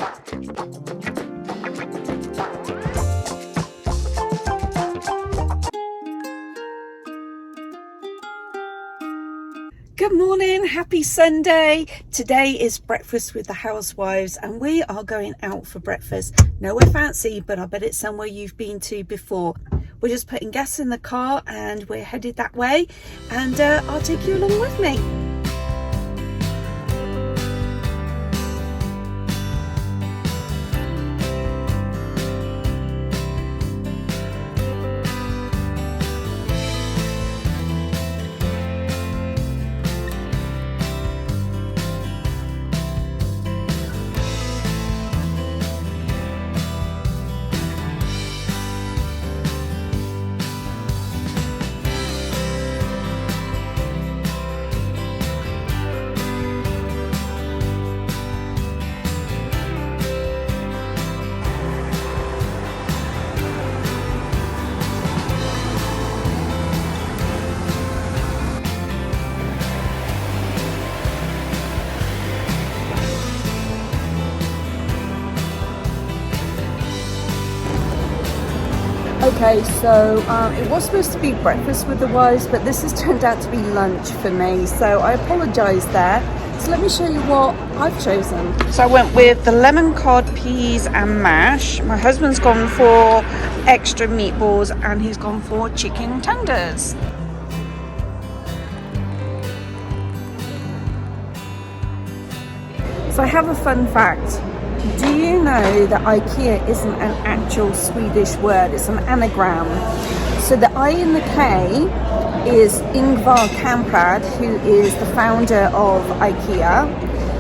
Good morning, happy Sunday. Today is breakfast with the housewives and we are going out for breakfast. Nowhere fancy, but I bet it's somewhere you've been to before. We're just putting gas in the car and we're headed that way, and I'll take you along with me. Okay, so it was supposed to be breakfast with the wives, but this has turned out to be lunch for me, so I apologise there. So let me show you what I've chosen. So I went with the lemon cod, peas and mash. My husband's gone for extra meatballs and he's gone for chicken tenders. So I have a fun fact. Do you know that Ikea isn't an actual Swedish word, it's an anagram? So the I in the K is Ingvar Kamprad, who is the founder of Ikea.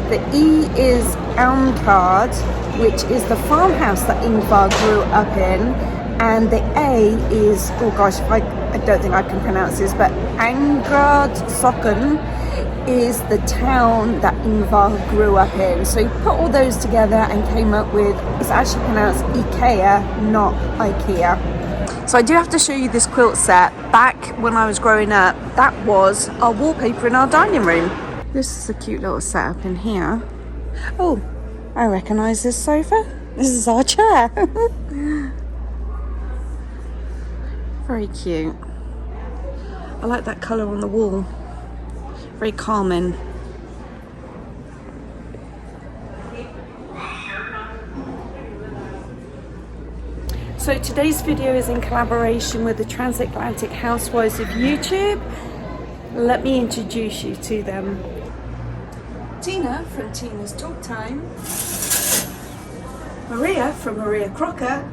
The E is Almkard, which is the farmhouse that Ingvar grew up in. And the A is, oh gosh, I don't think I can pronounce this, but Angrad Socken is the town that Ingvar grew up in. So he put all those together and came up with, it's actually pronounced Ikea, not Ikea. So I do have to show you this quilt set. Back when I was growing up, that was our wallpaper in our dining room. This is a cute little setup in here. Oh, I recognise this sofa. This is our chair. Very cute. I like that colour on the wall. Very calming. So today's video is in collaboration with the Transatlantic Housewives of YouTube. Let me introduce you to them. Tina from Tina's Talk Time. Maria from Maria Crocker.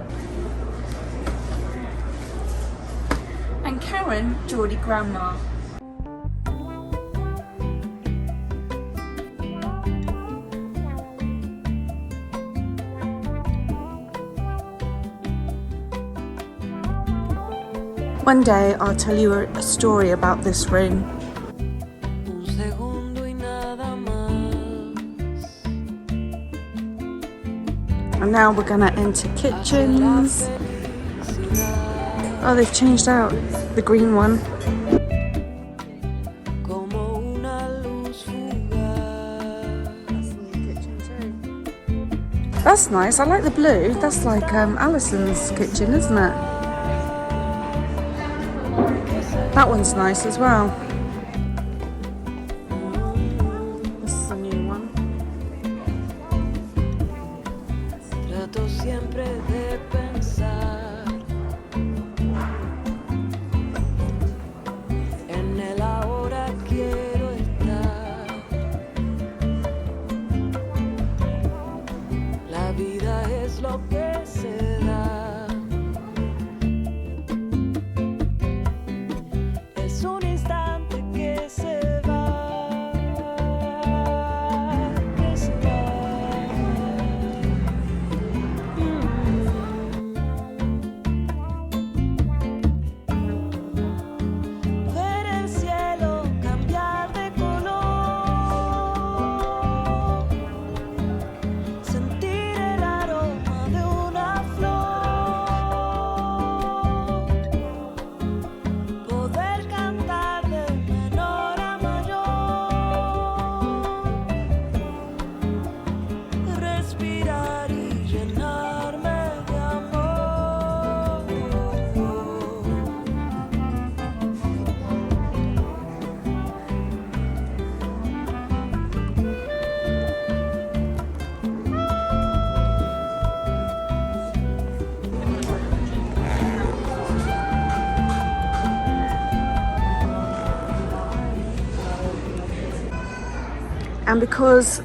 And Karen, Geordie Grandma. One day I'll tell you a story about this room. And now we're gonna enter kitchens. Oh, they've changed out the green one. That's the new kitchen too. That's nice, I like the blue. That's like Alison's kitchen, isn't it? That one's nice as well. This is a new one. And because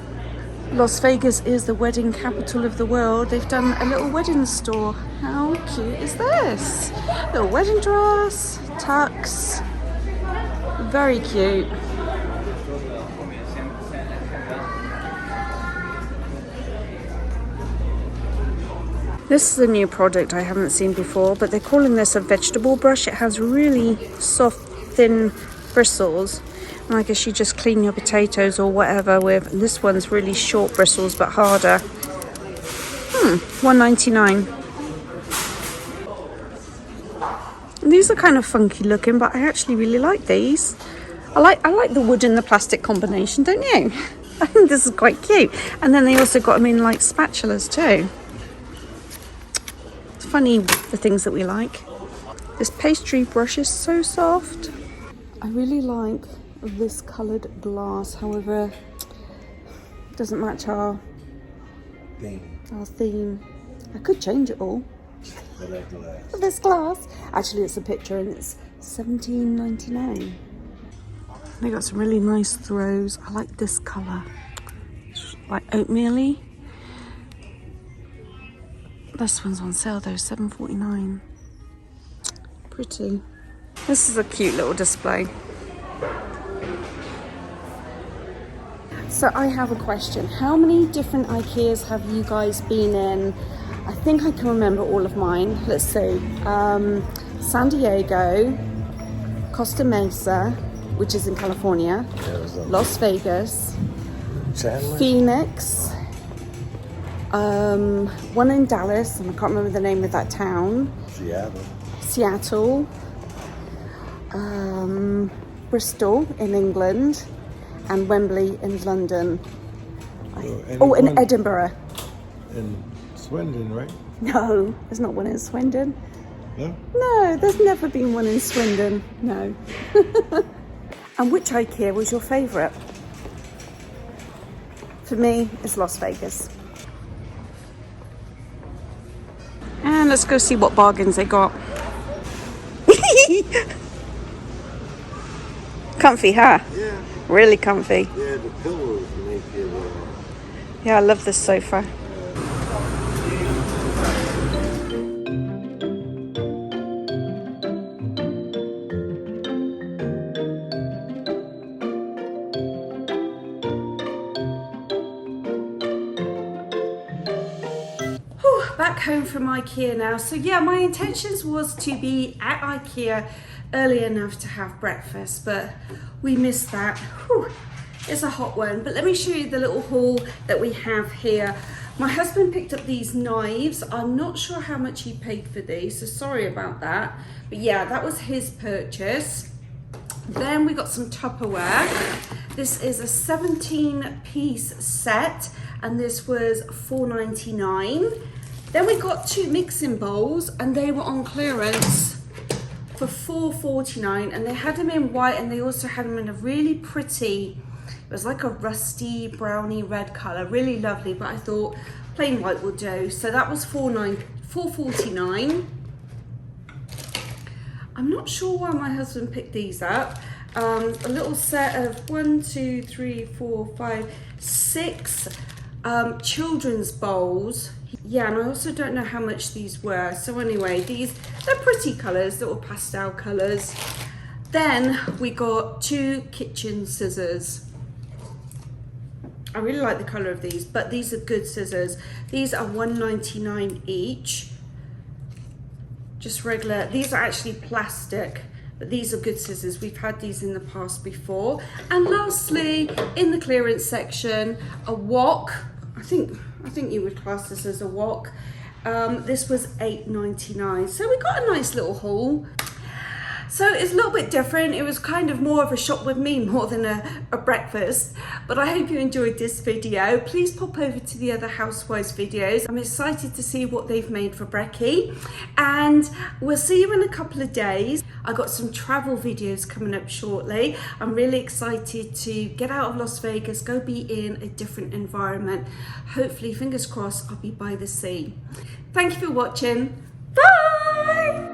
Las Vegas is the wedding capital of the world, they've done a little wedding store. How cute is this? Little wedding dress, tux, very cute. This is a new product I haven't seen before, but they're calling this a vegetable brush. It has really soft, thin bristles. And I guess you just clean your potatoes or whatever with. And this one's really short bristles, but harder. $1.99. These are kind of funky looking, but I actually really like these. I like the wood and the plastic combination, don't you? I think this is quite cute. And then they also got them in like spatulas too. Funny the things that we like. This pastry brush is so soft. I really like this coloured glass, however it doesn't match our theme. I could change it all. For this glass. Actually it's a picture and it's $17.99. They got some really nice throws. I like this colour. It's like oatmeal-y. This one's on sale though, $7.49. Pretty. This is a cute little display. So I have a question. How many different Ikeas have you guys been in? I think I can remember all of mine. Let's see. San Diego, Costa Mesa, which is in California, Las Vegas, Phoenix, one in Dallas, and I can't remember the name of that town. Seattle, Bristol in England, and Wembley in London. In Edinburgh. In Swindon, right? No, there's not one in Swindon. No? No, there's never been one in Swindon. No. And which Ikea was your favourite? For me, it's Las Vegas. And let's go see what bargains they got. Comfy, huh? Yeah. Really comfy. Yeah, the pillows make it. Yeah, I love this sofa. Back home from Ikea now. So yeah, my intentions was to be at Ikea early enough to have breakfast, but we missed that. Whew, it's a hot one. But let me show you the little haul that we have here. My husband picked up these knives. I'm not sure how much he paid for these, so sorry about that. But yeah, that was his purchase. Then we got some Tupperware. This is a 17-piece set, and this was $4.99. Then we got 2 mixing bowls, and they were on clearance for $4.49, and they had them in white, and they also had them in a really pretty, it was like a rusty browny red color, really lovely, but I thought plain white will do. So that was $4.49. I'm not sure why my husband picked these up. A little set of 1, 2, 3, 4, 5, 6 children's bowls. Yeah, and I also don't know how much these were. So anyway, they're pretty colours, little pastel colours. Then we got 2 kitchen scissors. I really like the colour of these, but these are good scissors. These are $1.99 each. Just regular. These are actually plastic, but these are good scissors. We've had these in the past before. And lastly, in the clearance section, a wok. I think you would class this as a wok. This was $8.99. So we got a nice little haul. So it's a little bit different. It was kind of more of a shop with me more than a breakfast. But I hope you enjoyed this video. Please pop over to the other Housewives videos. I'm excited to see what they've made for brekkie. And we'll see you in a couple of days. I've got some travel videos coming up shortly. I'm really excited to get out of Las Vegas, go be in a different environment. Hopefully, fingers crossed, I'll be by the sea. Thank you for watching. Bye!